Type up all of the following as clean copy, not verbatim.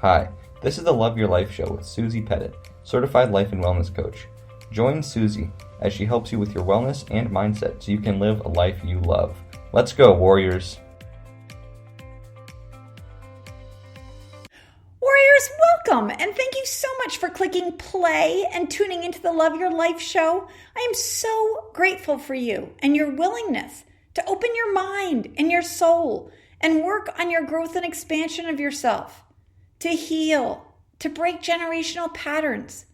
Hi, this is the Love Your Life Show with Susie Pettit, Certified Life and Wellness Coach. Join Susie as she helps you with your wellness and mindset so you can live a life you love. Let's go, warriors! Warriors, welcome, and thank you so much for clicking play and tuning into the Love Your Life Show. I am so grateful for you and your willingness to open your mind and your soul and work on your growth and expansion of yourself, to heal, to break generational patterns.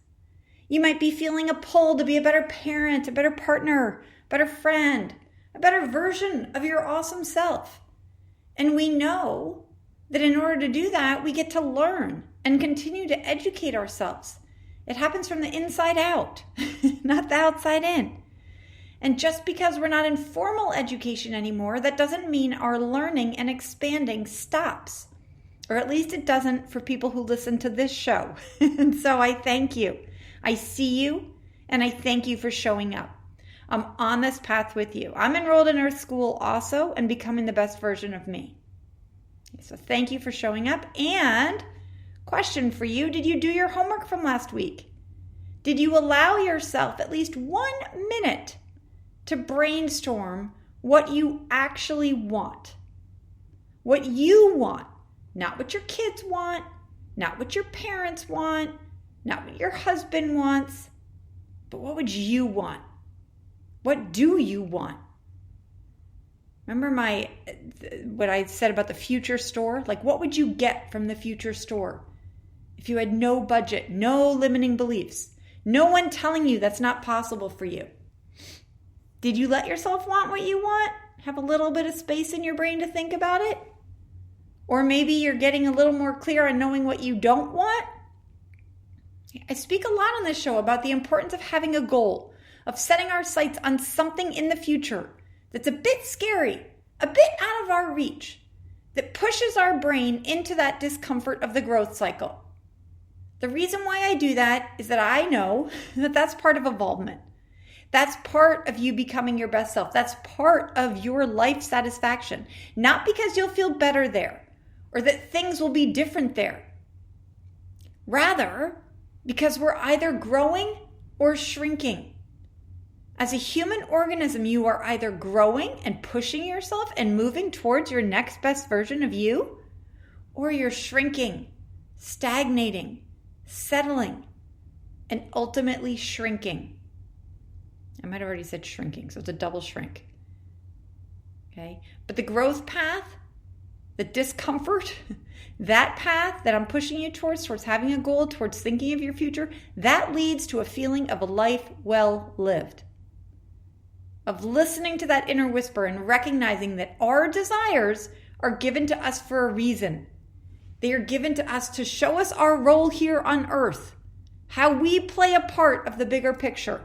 You might be feeling a pull to be a better parent, a better partner, a better friend, a better version of your awesome self. And we know that in order to do that, we get to learn and continue to educate ourselves. It happens from the inside out, not the outside in. And just because we're not in formal education anymore, that doesn't mean our learning and expanding stops. Or at least it doesn't for people who listen to this show. And so I thank you. I see you, and I thank you for showing up. I'm on this path with you. I'm enrolled in Earth School also and becoming the best version of me. So thank you for showing up. And question for you, did you do your homework from last week? Did you allow yourself at least 1 minute to brainstorm what you actually want? What you want, not what your kids want, not what your parents want, not what your husband wants, but what would you want? What do you want? Remember what I said about the future store? Like, what would you get from the future store if you had no budget, no limiting beliefs, no one telling you that's not possible for you? Did you let yourself want what you want? Have a little bit of space in your brain to think about it? Or maybe you're getting a little more clear on knowing what you don't want? I speak a lot on this show about the importance of having a goal, of setting our sights on something in the future that's a bit scary, a bit out of our reach, that pushes our brain into that discomfort of the growth cycle. The reason why I do that is that I know that that's part of evolvement. That's part of you becoming your best self. That's part of your life satisfaction. Not because you'll feel better there or that things will be different there. Rather, because we're either growing or shrinking. As a human organism, you are either growing and pushing yourself and moving towards your next best version of you, or you're shrinking, stagnating, settling, and ultimately shrinking. I might have already said shrinking, so it's a double shrink. Okay? But the growth path, the discomfort, that path that I'm pushing you towards having a goal, towards thinking of your future, that leads to a feeling of a life well lived. Of listening to that inner whisper and recognizing that our desires are given to us for a reason. They are given to us to show us our role here on earth, how we play a part of the bigger picture.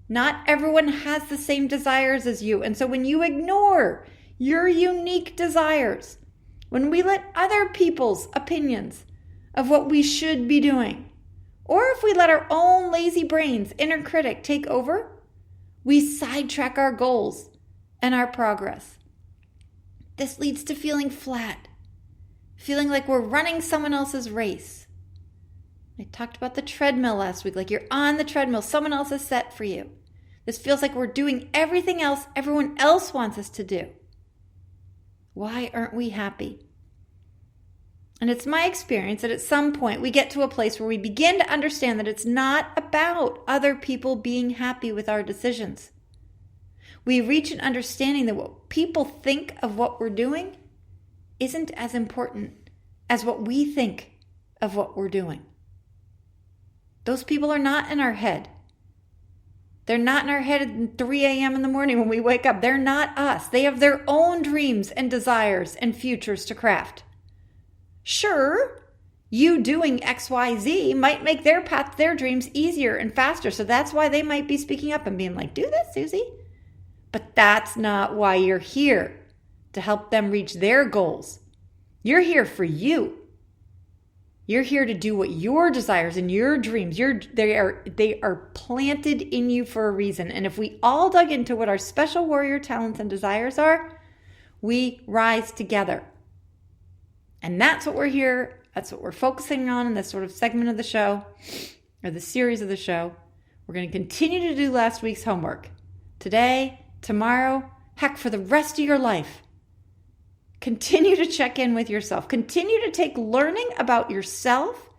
Not everyone has the same desires as you. And so when you ignore your unique desires, when we let other people's opinions of what we should be doing, or if we let our own lazy brains, inner critic, take over, we sidetrack our goals and our progress. This leads to feeling flat, feeling like we're running someone else's race. I talked about the treadmill last week, like you're on the treadmill, someone else has set for you. This feels like we're doing everything else everyone else wants us to do. Why aren't we happy? And it's my experience that at some point we get to a place where we begin to understand that it's not about other people being happy with our decisions. We reach an understanding that what people think of what we're doing isn't as important as what we think of what we're doing. Those people are not in our head. They're not in our head at 3 a.m. in the morning when we wake up. They're not us. They have their own dreams and desires and futures to craft. Sure, you doing XYZ might make their path to their dreams easier and faster. So that's why they might be speaking up and being like, do this, Susie. But that's not why you're here, to help them reach their goals. You're here for you. You're here to do what your desires and your dreams, they are planted in you for a reason. And if we all dug into what our special warrior talents and desires are, we rise together. And that's what we're here That's what we're focusing on in this sort of segment of the show, or the series of the show. We're going to continue to do last week's homework. Today, tomorrow, heck, for the rest of your life. Continue to check in with yourself. Continue to take learning about yourself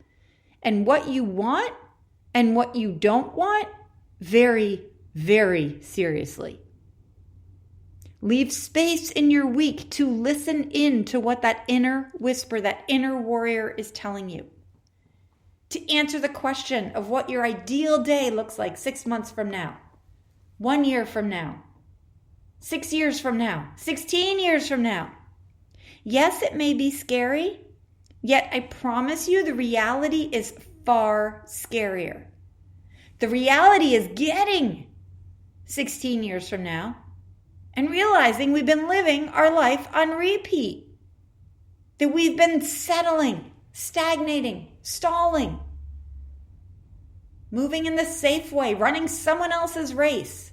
and what you want and what you don't want very, very seriously. Leave space in your week to listen in to what that inner whisper, that inner warrior is telling you. To answer the question of what your ideal day looks like 6 months from now, 1 year from now, 6 years from now, 16 years from now. Yes, it may be scary, yet I promise you the reality is far scarier. The reality is getting 16 years from now and realizing we've been living our life on repeat. That we've been settling, stagnating, stalling, moving in the safe way, running someone else's race,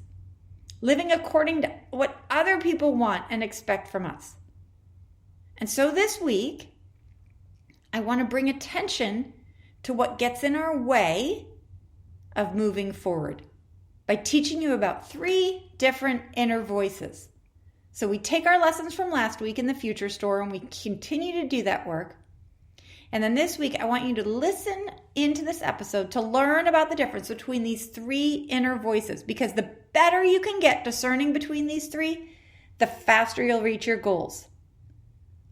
living according to what other people want and expect from us. And so this week, I want to bring attention to what gets in our way of moving forward by teaching you about 3 different inner voices. So we take our lessons from last week in the Future Store and we continue to do that work. And then this week, I want you to listen into this episode to learn about the difference between these 3 inner voices, because the better you can get discerning between these 3, the faster you'll reach your goals.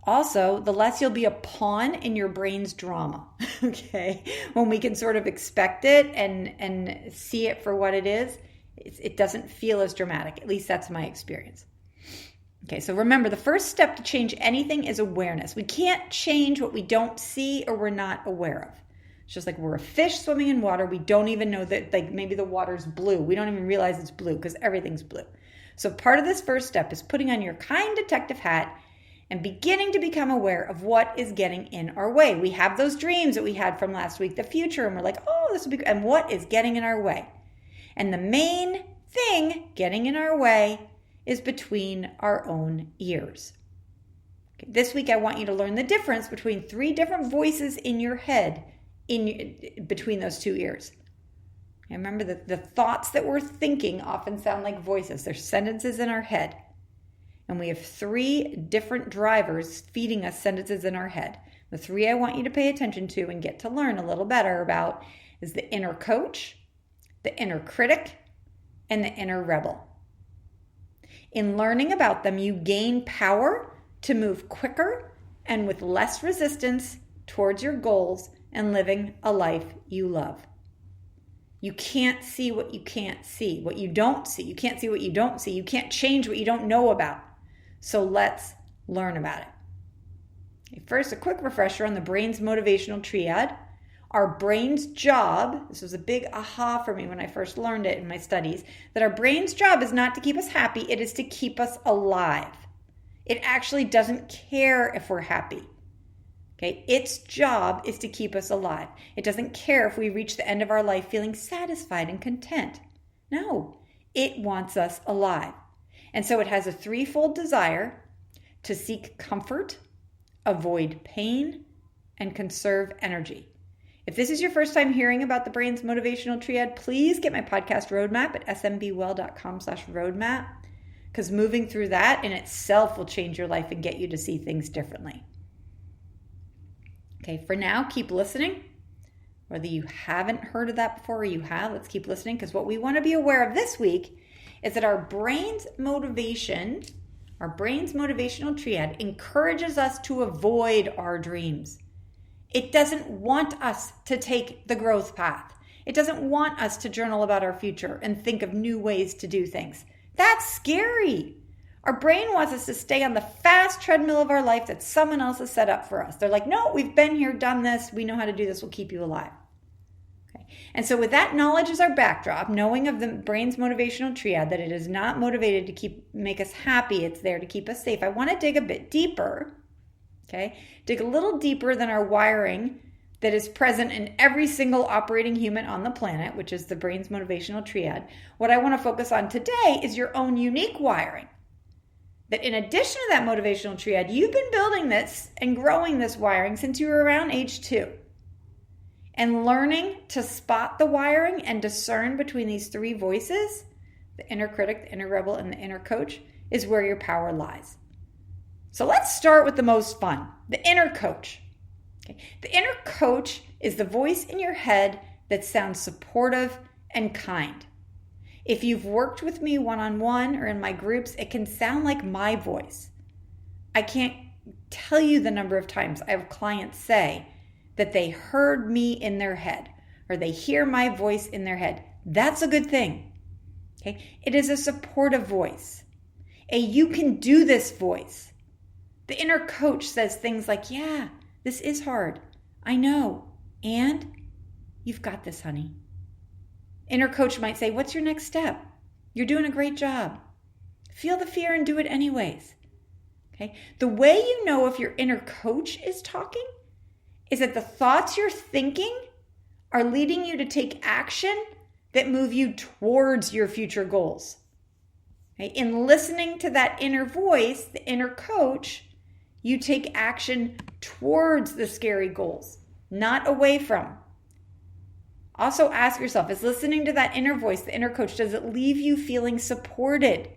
Also, the less you'll be a pawn in your brain's drama, okay? When we can sort of expect it and see it for what it is, it doesn't feel as dramatic. At least that's my experience. Okay, so remember, the first step to change anything is awareness. We can't change what we don't see or we're not aware of. It's just like we're a fish swimming in water. We don't even know that, like, maybe the water's blue. We don't even realize it's blue because everything's blue. So part of this first step is putting on your kind detective hat and beginning to become aware of what is getting in our way. We have those dreams that we had from last week, the future, and we're like, oh, this will be good. And what is getting in our way? And the main thing getting in our way is between our own ears. Okay, this week, I want you to learn the difference between 3 different voices in your head between those 2 ears. And remember that the thoughts that we're thinking often sound like voices. They're sentences in our head. And we have 3 different drivers feeding us sentences in our head. The 3 I want you to pay attention to and get to learn a little better about is the inner coach, the inner critic, and the inner rebel. In learning about them, you gain power to move quicker and with less resistance towards your goals and living a life you love. You can't see what you can't see, what you don't see. You can't see what you don't see. You can't change what you don't know about. So let's learn about it. First, a quick refresher on the brain's motivational triad. Our brain's job, this was a big aha for me when I first learned it in my studies, that our brain's job is not to keep us happy, it is to keep us alive. It actually doesn't care if we're happy. Okay, its job is to keep us alive. It doesn't care if we reach the end of our life feeling satisfied and content. No, it wants us alive. And so it has a threefold desire to seek comfort, avoid pain, and conserve energy. If this is your first time hearing about the brain's motivational triad, please get my podcast roadmap at smbwell.com/roadmap, because moving through that in itself will change your life and get you to see things differently. Okay, for now, keep listening. Whether you haven't heard of that before or you have, let's keep listening, because what we want to be aware of this week is that our brain's motivational triad encourages us to avoid our dreams. It doesn't want us to take the growth path. It doesn't want us to journal about our future and think of new ways to do things. That's scary. Our brain wants us to stay on the fast treadmill of our life that someone else has set up for us. They're like, no, we've been here, done this. We know how to do this. We'll keep you alive. Okay. And so with that knowledge as our backdrop, knowing of the brain's motivational triad, that it is not motivated to make us happy, it's there to keep us safe, I want to dig a bit deeper. Okay, dig a little deeper than our wiring that is present in every single operating human on the planet, which is the brain's motivational triad. What I want to focus on today is your own unique wiring that in addition to that motivational triad, you've been building this and growing this wiring since you were around age 2. And learning to spot the wiring and discern between these 3 voices, the inner critic, the inner rebel, and the inner coach, is where your power lies. So let's start with the most fun, the inner coach. Okay. The inner coach is the voice in your head that sounds supportive and kind. If you've worked with me one-on-one or in my groups, it can sound like my voice. I can't tell you the number of times I have clients say that they heard me in their head or they hear my voice in their head. That's a good thing. Okay? It is a supportive voice. A you can do this voice. The inner coach says things like, yeah, this is hard. I know. And you've got this, honey. Inner coach might say, what's your next step? You're doing a great job. Feel the fear and do it anyways. Okay? The way you know if your inner coach is talking is that the thoughts you're thinking are leading you to take action that move you towards your future goals. Okay? In listening to that inner voice, the inner coach, you take action towards the scary goals, not away from. Also ask yourself, is listening to that inner voice, the inner coach, does it leave you feeling supported?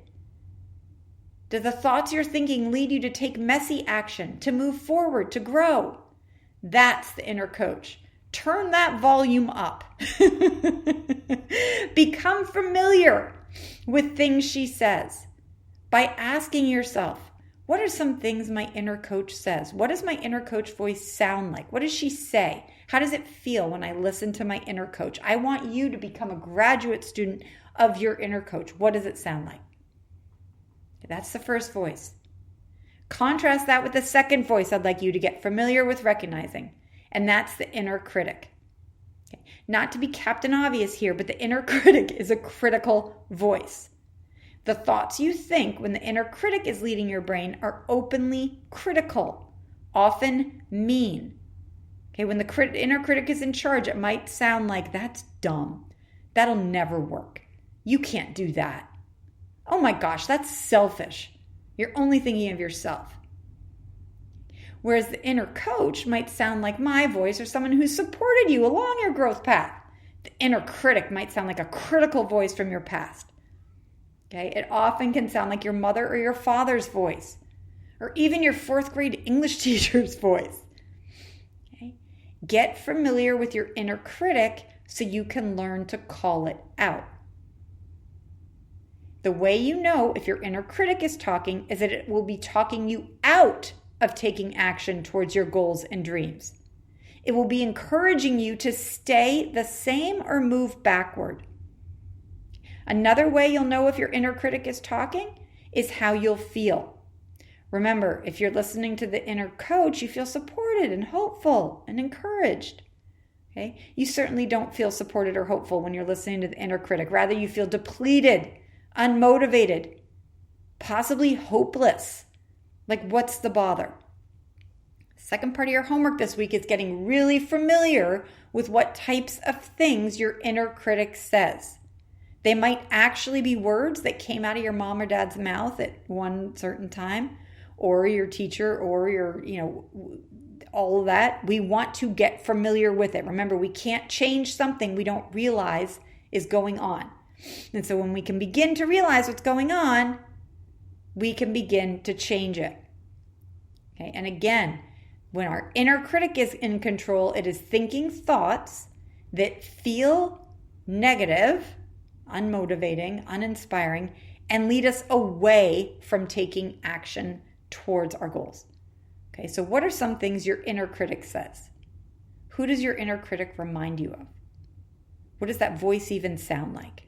Do the thoughts you're thinking lead you to take messy action, to move forward, to grow? That's the inner coach. Turn that volume up. Become familiar with things she says by asking yourself, what are some things my inner coach says? What does my inner coach voice sound like? What does she say? How does it feel when I listen to my inner coach? I want you to become a graduate student of your inner coach. What does it sound like? That's the first voice. Contrast that with the second voice I'd like you to get familiar with recognizing, and that's the inner critic. Okay. Not to be Captain Obvious here, but the inner critic is a critical voice. The thoughts you think when the inner critic is leading your brain are openly critical, often mean. Okay, when the inner critic is in charge, it might sound like, that's dumb. That'll never work. You can't do that. Oh my gosh, that's selfish. You're only thinking of yourself. Whereas the inner coach might sound like my voice or someone who supported you along your growth path. The inner critic might sound like a critical voice from your past. Okay, it often can sound like your mother or your father's voice, or even your 4th grade English teacher's voice. Okay? Get familiar with your inner critic so you can learn to call it out. The way you know if your inner critic is talking is that it will be talking you out of taking action towards your goals and dreams. It will be encouraging you to stay the same or move backward. Another way you'll know if your inner critic is talking is how you'll feel. Remember, if you're listening to the inner coach, you feel supported and hopeful and encouraged. Okay? You certainly don't feel supported or hopeful when you're listening to the inner critic. Rather, you feel depleted, unmotivated, possibly hopeless. Like, what's the bother? Second part of your homework this week is getting really familiar with what types of things your inner critic says. They might actually be words that came out of your mom or dad's mouth at one certain time, or your teacher, or your, all of that. We want to get familiar with it. Remember, we can't change something we don't realize is going on. And so when we can begin to realize what's going on, we can begin to change it. Okay, and again, when our inner critic is in control, it is thinking thoughts that feel negative, unmotivating, uninspiring, and lead us away from taking action towards our goals. Okay, so what are some things your inner critic says? Who does your inner critic remind you of? What does that voice even sound like?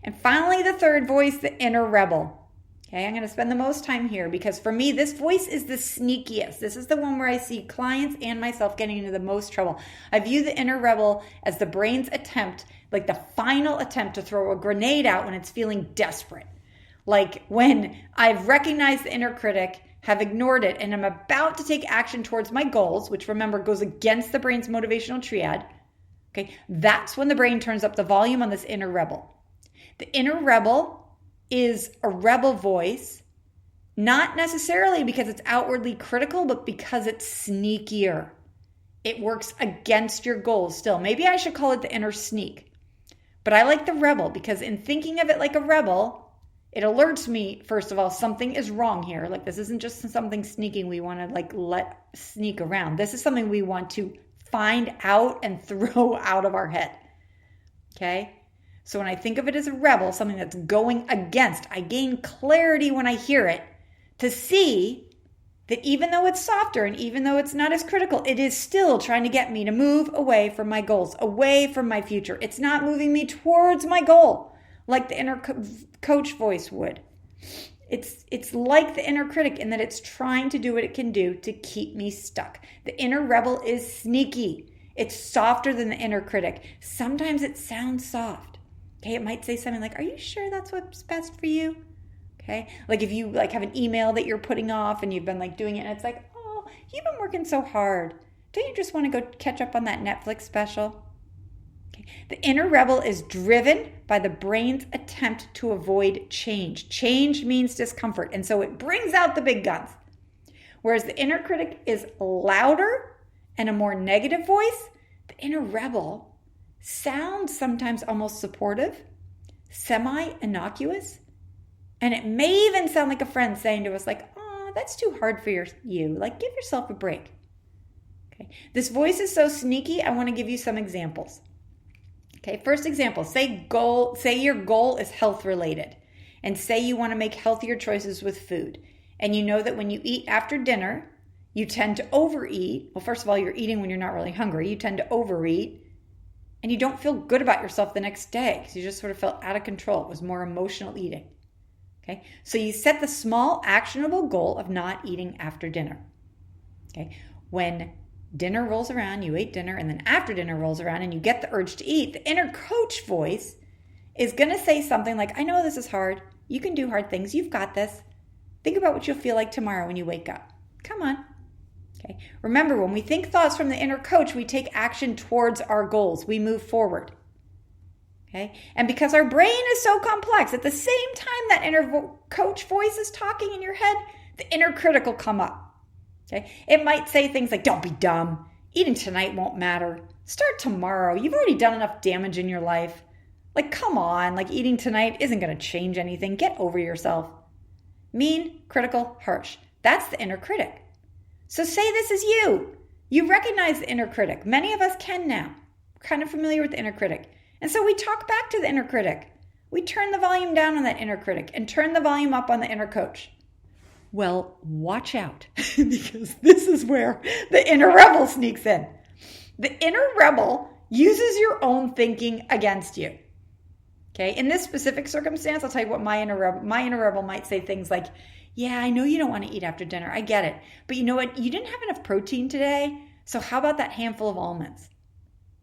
And finally, the third voice, the inner rebel. Okay, I'm going to spend the most time here because for me, this voice is the sneakiest. This is the one where I see clients and myself getting into the most trouble. I view the inner rebel as the brain's attempt, like the final attempt to throw a grenade out when it's feeling desperate. Like when I've recognized the inner critic, have ignored it, and I'm about to take action towards my goals, which remember goes against the brain's motivational triad. Okay, that's when the brain turns up the volume on this inner rebel. The inner rebel is a rebel voice, not necessarily because it's outwardly critical, but because it's sneakier. It works against your goals still. Maybe I should call it the inner sneak. But I like the rebel because in thinking of it like a rebel, it alerts me, first of all, something is wrong here. Like this isn't just something sneaking we want to let sneak around. This is something we want to find out and throw out of our head. Okay? So when I think of it as a rebel, something that's going against, I gain clarity when I hear it to see that even though it's softer and even though it's not as critical, it is still trying to get me to move away from my goals, away from my future. It's not moving me towards my goal like the inner coach voice would. It's like the inner critic in that it's trying to do what it can do to keep me stuck. The inner rebel is sneaky. It's softer than the inner critic. Sometimes it sounds soft. Okay, it might say something like, "Are you sure that's what's best for you?" Okay, like if you have an email that you're putting off and you've been doing it and it's like, "Oh, you've been working so hard. Don't you just want to go catch up on that Netflix special?" Okay. The inner rebel is driven by the brain's attempt to avoid change. Change means discomfort, and so it brings out the big guns. Whereas the inner critic is louder and a more negative voice, the inner rebel sounds sometimes almost supportive, semi-innocuous, and it may even sound like a friend saying to us "Oh, that's too hard for you. Give yourself a break." Okay. This voice is so sneaky, I want to give you some examples. Okay, first example, say your goal is health related, and say you want to make healthier choices with food, and you know that when you eat after dinner, you tend to overeat. Well, first of all, you're eating when you're not really hungry. You tend to overeat, and you don't feel good about yourself the next day because you just sort of felt out of control. It was more emotional eating. Okay, so you set the small, actionable goal of not eating after dinner. Okay, when dinner rolls around, you ate dinner, and then after dinner rolls around and you get the urge to eat, the inner coach voice is going to say something like, "I know this is hard. You can do hard things. You've got this. Think about what you'll feel like tomorrow when you wake up. Come on." Okay. Remember, when we think thoughts from the inner coach, we take action towards our goals. We move forward. Okay. And because our brain is so complex, at the same time that inner coach voice is talking in your head, the inner critic will come up. Okay. It might say things like, "Don't be dumb. Eating tonight won't matter. Start tomorrow. You've already done enough damage in your life. Come on. Eating tonight isn't going to change anything. Get over yourself." Mean, critical, harsh. That's the inner critic. So say this is you. You recognize the inner critic. Many of us can now. We're kind of familiar with the inner critic. And so we talk back to the inner critic. We turn the volume down on that inner critic and turn the volume up on the inner coach. Well, watch out, because this is where the inner rebel sneaks in. The inner rebel uses your own thinking against you. Okay, in this specific circumstance, I'll tell you what my inner rebel might say things like, "Yeah, I know you don't want to eat after dinner. I get it. But you know what? You didn't have enough protein today, so how about that handful of almonds?"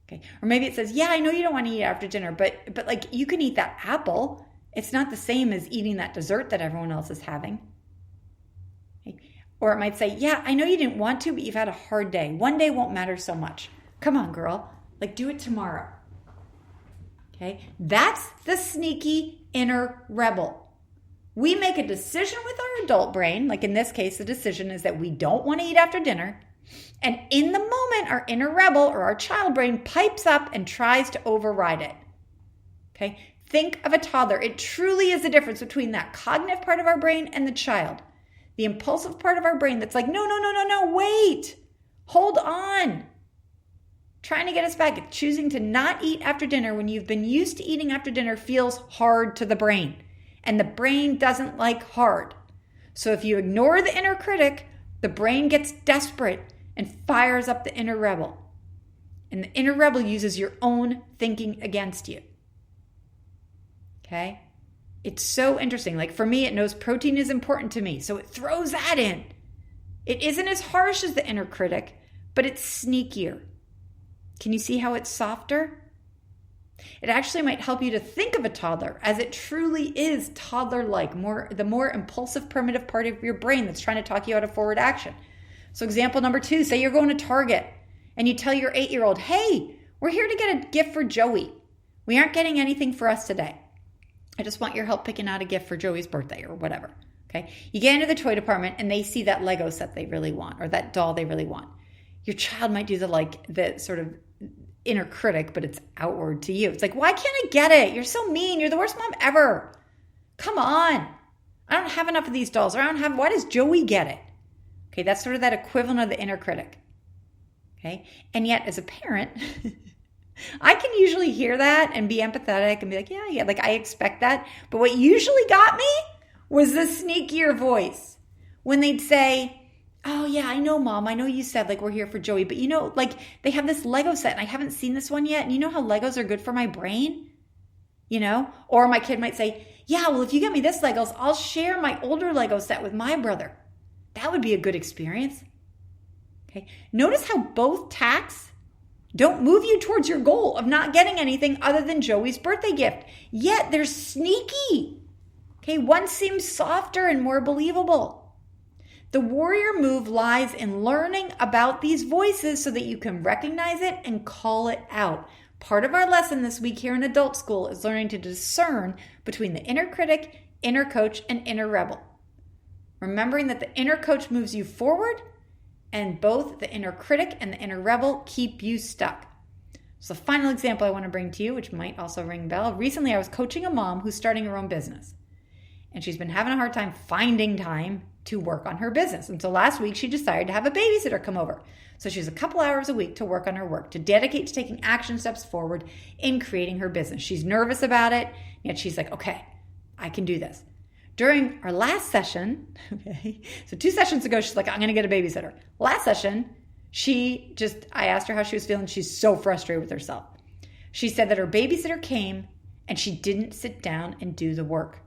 Okay, or maybe it says, "Yeah, I know you don't want to eat after dinner, but you can eat that apple. It's not the same as eating that dessert that everyone else is having." Or it might say, "Yeah, I know you didn't want to, but you've had a hard day. One day won't matter so much. Come on, girl. Do it tomorrow." Okay, that's the sneaky inner rebel. We make a decision with our adult brain, in this case, the decision is that we don't want to eat after dinner. And in the moment, our inner rebel or our child brain pipes up and tries to override it. Okay, think of a toddler. It truly is the difference between that cognitive part of our brain and the child. The impulsive part of our brain that's like, no, wait, hold on. Trying to get us back. Choosing to not eat after dinner when you've been used to eating after dinner feels hard to the brain. And the brain doesn't like hard. So if you ignore the inner critic, the brain gets desperate and fires up the inner rebel. And the inner rebel uses your own thinking against you. Okay? It's so interesting. For me, it knows protein is important to me, so it throws that in. It isn't as harsh as the inner critic, but it's sneakier. Can you see how it's softer? It actually might help you to think of a toddler as it truly is toddler-like, the more impulsive primitive part of your brain that's trying to talk you out of forward action. So example number 2, say you're going to Target and you tell your 8-year-old, "Hey, we're here to get a gift for Joey. We aren't getting anything for us today." I just want your help picking out a gift for Joey's birthday or whatever. Okay. You get into the toy department and they see that Lego set they really want or that doll they really want. Your child might do the sort of inner critic, but it's outward to you. It's like, why can't I get it? You're so mean. You're the worst mom ever. Come on. I don't have enough of these dolls. Why does Joey get it? Okay. That's sort of that equivalent of the inner critic. Okay. And yet as a parent, I can usually hear that and be empathetic and be like, yeah, like I expect that. But what usually got me was the sneakier voice when they'd say, oh yeah, I know mom. I know you said like we're here for Joey, but like they have this Lego set and I haven't seen this one yet. And you know how Legos are good for my brain? Or my kid might say, yeah, well, if you get me this Legos, I'll share my older Lego set with my brother. That would be a good experience. Okay. Notice how both tacks don't move you towards your goal of not getting anything other than Joey's birthday gift. Yet they're sneaky. Okay, one seems softer and more believable. The warrior move lies in learning about these voices so that you can recognize it and call it out. Part of our lesson this week here in adult school is learning to discern between the inner critic, inner coach, and inner rebel. Remembering that the inner coach moves you forward and both the inner critic and the inner rebel keep you stuck. So the final example I want to bring to you, which might also ring a bell. Recently, I was coaching a mom who's starting her own business. And she's been having a hard time finding time to work on her business. And so last week, she decided to have a babysitter come over. So she has a couple hours a week to work on her work, to dedicate to taking action steps forward in creating her business. She's nervous about it, yet she's like, okay, I can do this. During our last session, so 2 sessions ago, she's like, I'm going to get a babysitter. Last session, I asked her how she was feeling. She's so frustrated with herself. She said that her babysitter came and she didn't sit down and do the work.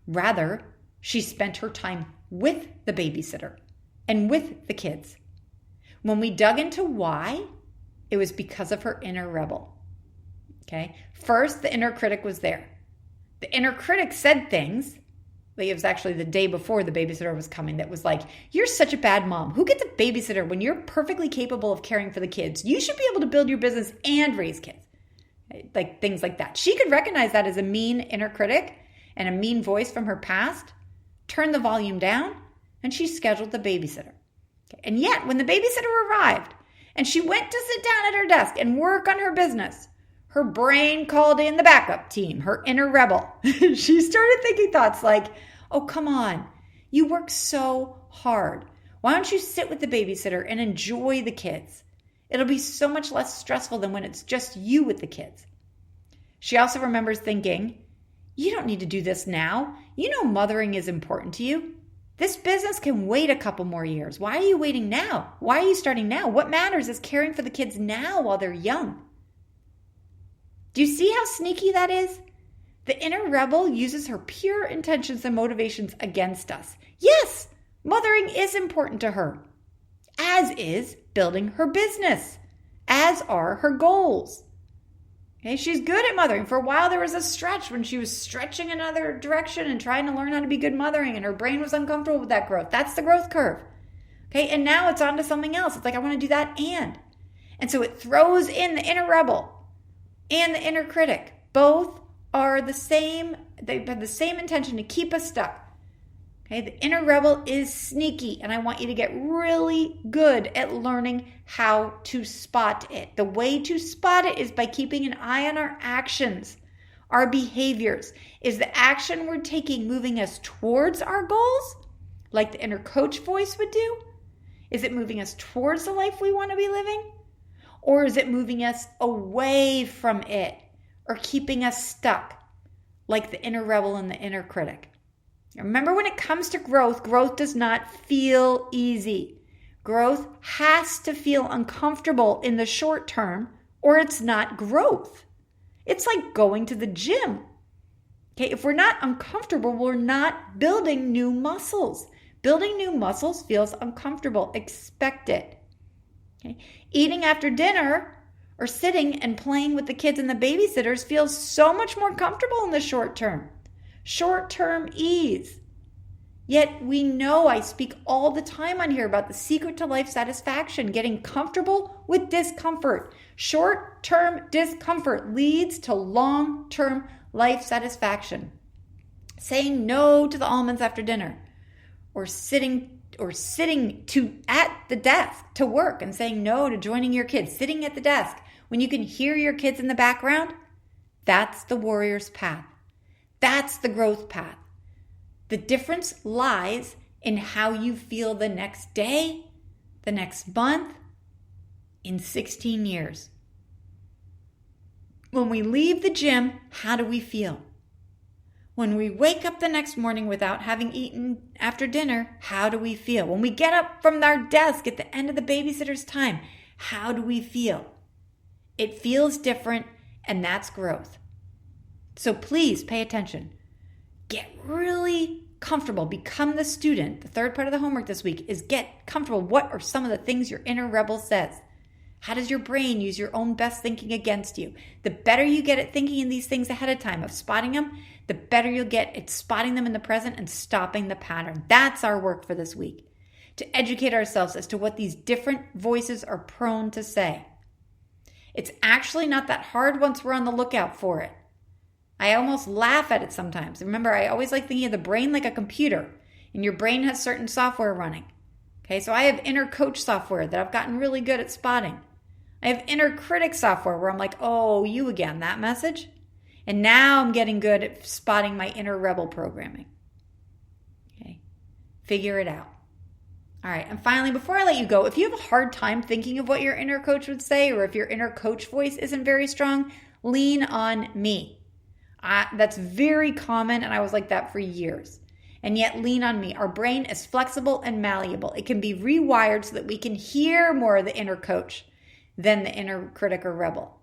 Rather, she spent her time with the babysitter and with the kids. When we dug into why, it was because of her inner rebel. Okay. First, the inner critic was there. The inner critic said things. It was actually the day before the babysitter was coming that was like, you're such a bad mom. Who gets a babysitter when you're perfectly capable of caring for the kids? You should be able to build your business and raise kids. Like things like that. She could recognize that as a mean inner critic and a mean voice from her past, turn the volume down, and she scheduled the babysitter. Okay. And yet, when the babysitter arrived and she went to sit down at her desk and work on her business, her brain called in the backup team, her inner rebel. She started thinking thoughts like, oh, come on, you work so hard. Why don't you sit with the babysitter and enjoy the kids? It'll be so much less stressful than when it's just you with the kids. She also remembers thinking, you don't need to do this now. You know mothering is important to you. This business can wait a couple more years. Why are you waiting now? Why are you starting now? What matters is caring for the kids now while they're young. Do you see how sneaky that is? The inner rebel uses her pure intentions and motivations against us. Yes, mothering is important to her, as is building her business, as are her goals. Okay, she's good at mothering. For a while, there was a stretch when she was stretching another direction and trying to learn how to be good mothering, and her brain was uncomfortable with that growth. That's the growth curve. Okay, and now it's on to something else. It's like, I want to do that and so it throws in the inner rebel and the inner critic. Both are the same. They have the same intention to keep us stuck. Okay, the inner rebel is sneaky, and I want you to get really good at learning how to spot it. The way to spot it is by keeping an eye on our actions, our behaviors. Is the action we're taking moving us towards our goals, like the inner coach voice would do? Is it moving us towards the life we want to be living? Or is it moving us away from it or keeping us stuck, like the inner rebel and the inner critic? Remember, when it comes to growth, growth does not feel easy. Growth has to feel uncomfortable in the short term, or it's not growth. It's like going to the gym. Okay, if we're not uncomfortable, we're not building new muscles. Building new muscles feels uncomfortable. Expect it. Okay? Eating after dinner or sitting and playing with the kids and the babysitters feels so much more comfortable in the short term. Short-term ease. Yet we know, I speak all the time on here about the secret to life satisfaction, getting comfortable with discomfort. Short-term discomfort leads to long-term life satisfaction. Saying no to the almonds after dinner, or sitting at the desk to work and saying no to joining your kids, sitting at the desk when you can hear your kids in the background. That's the warrior's path. That's the growth path. The difference lies in how you feel the next day, the next month, in 16 years. When we leave the gym, how do we feel? When we wake up the next morning without having eaten after dinner, how do we feel? When we get up from our desk at the end of the babysitter's time, how do we feel? It feels different, and that's growth. So please pay attention. Get really comfortable. Become the student. The third part of the homework this week is get comfortable. What are some of the things your inner rebel says? How does your brain use your own best thinking against you? The better you get at thinking in these things ahead of time, of spotting them, the better you'll get at spotting them in the present and stopping the pattern. That's our work for this week. To educate ourselves as to what these different voices are prone to say. It's actually not that hard once we're on the lookout for it. I almost laugh at it sometimes. Remember, I always like thinking of the brain like a computer, and your brain has certain software running. Okay, so I have inner coach software that I've gotten really good at spotting. I have inner critic software where I'm like, oh, you again, that message? And now I'm getting good at spotting my inner rebel programming. Okay, figure it out. All right, and finally, before I let you go, if you have a hard time thinking of what your inner coach would say, or if your inner coach voice isn't very strong, lean on me. That's very common, and I was like that for years. And yet, lean on me. Our brain is flexible and malleable. It can be rewired so that we can hear more of the inner coach than the inner critic or rebel.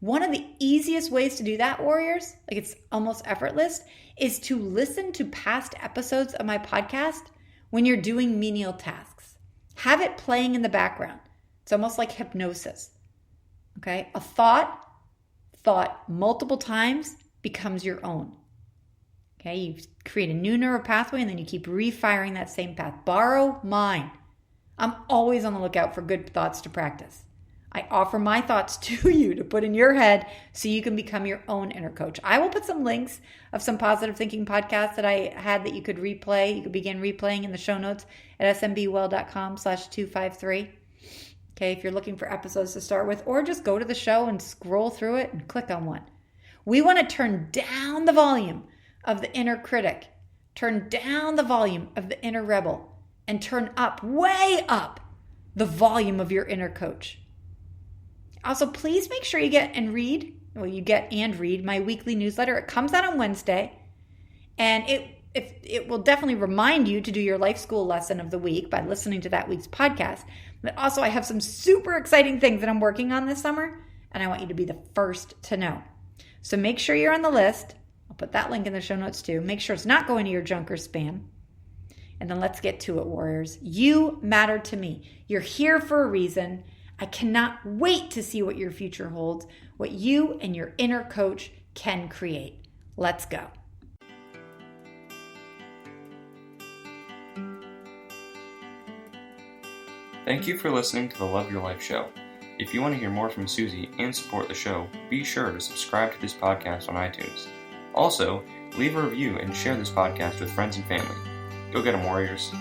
One of the easiest ways to do that, warriors, like it's almost effortless, is to listen to past episodes of my podcast when you're doing menial tasks. Have it playing in the background. It's almost like hypnosis. Okay? A thought multiple times becomes your own. Okay? You create a new neural pathway and then you keep refiring that same path. Borrow mine. I'm always on the lookout for good thoughts to practice. I offer my thoughts to you to put in your head so you can become your own inner coach. I will put some links of some positive thinking podcasts that I had that you could replay. You could begin replaying in the show notes at smbwell.com/253. Okay, if you're looking for episodes to start with, or just go to the show and scroll through it and click on one. We want to turn down the volume of the inner critic, turn down the volume of the inner rebel, and turn up, way up, the volume of your inner coach. Also, please make sure you get and read my weekly newsletter. It comes out on Wednesday, and it will definitely remind you to do your life school lesson of the week by listening to that week's podcast. But also, I have some super exciting things that I'm working on this summer, and I want you to be the first to know. So make sure you're on the list. I'll put that link in the show notes too. Make sure it's not going to your junk or spam. And then let's get to it, warriors. You matter to me. You're here for a reason. I cannot wait to see what your future holds, what you and your inner coach can create. Let's go. Thank you for listening to the Love Your Life show. If you want to hear more from Susie and support the show, be sure to subscribe to this podcast on iTunes. Also, leave a review and share this podcast with friends and family. Go get 'em, warriors.